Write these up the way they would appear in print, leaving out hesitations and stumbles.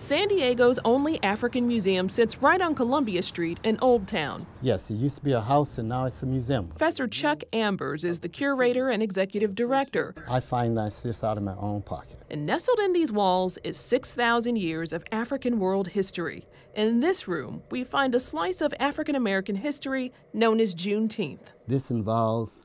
San Diego's only African museum sits right on Columbia Street in Old Town. Yes, it used to be a house and now it's a museum. Professor Chuck Ambers is the curator and executive director. I finance this out of my own pocket. And nestled in these walls is 6,000 years of African world history. In this room, we find a slice of African American history known as Juneteenth. This involves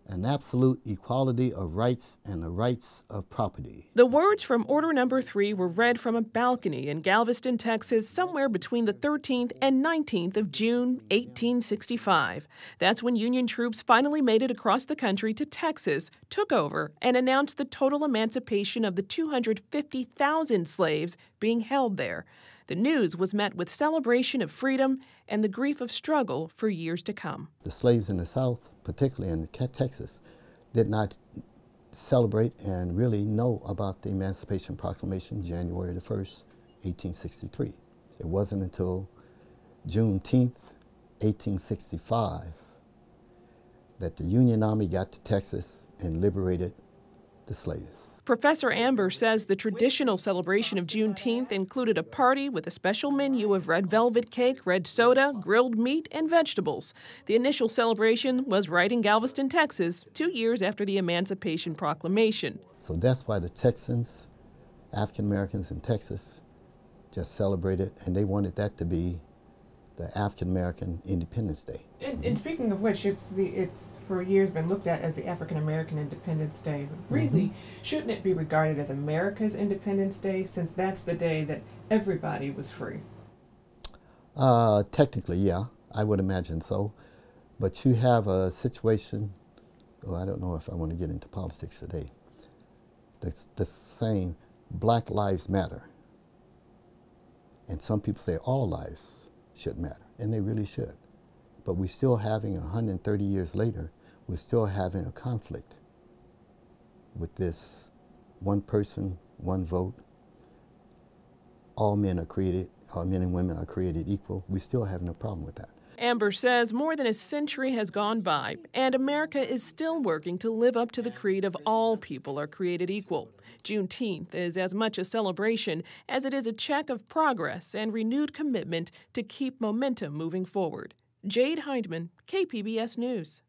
an absolute equality of rights and the rights of property. The words from Order Number 3 were read from a balcony in Galveston, Texas, somewhere between the 13th and 19th of June, 1865. That's when Union troops finally made it across the country to Texas, took over, and announced the total emancipation of the 250,000 slaves being held there. The news was met with celebration of freedom and the grief of struggle for years to come. The slaves in the South, particularly in Texas, did not celebrate and really know about the Emancipation Proclamation January the 1st, 1863. It wasn't until Juneteenth, 1865, that the Union Army got to Texas and liberated the slaves. Professor Amber says the traditional celebration of Juneteenth included a party with a special menu of red velvet cake, red soda, grilled meat, and vegetables. The initial celebration was right in Galveston, Texas, 2 years after the Emancipation Proclamation. So that's why the Texans, African Americans in Texas, just celebrated, and they wanted that to be the African American Independence Day. And speaking of which, it's for years been looked at as the African American Independence Day. But really, shouldn't it be regarded as America's Independence Day, since that's the day that everybody was free? Technically, yeah, I would imagine so. But you have a situation, I don't know if I want to get into politics today, that's saying Black Lives Matter. And some people say all lives should matter, and they really should. But we're still having, 130 years later, we're still having a conflict with this one person, one vote. All men and women are created equal. We're still having a problem with that. Amber says more than a century has gone by, and America is still working to live up to the creed of all people are created equal. Juneteenth is as much a celebration as it is a check of progress and renewed commitment to keep momentum moving forward. Jade Hindmon, KPBS News.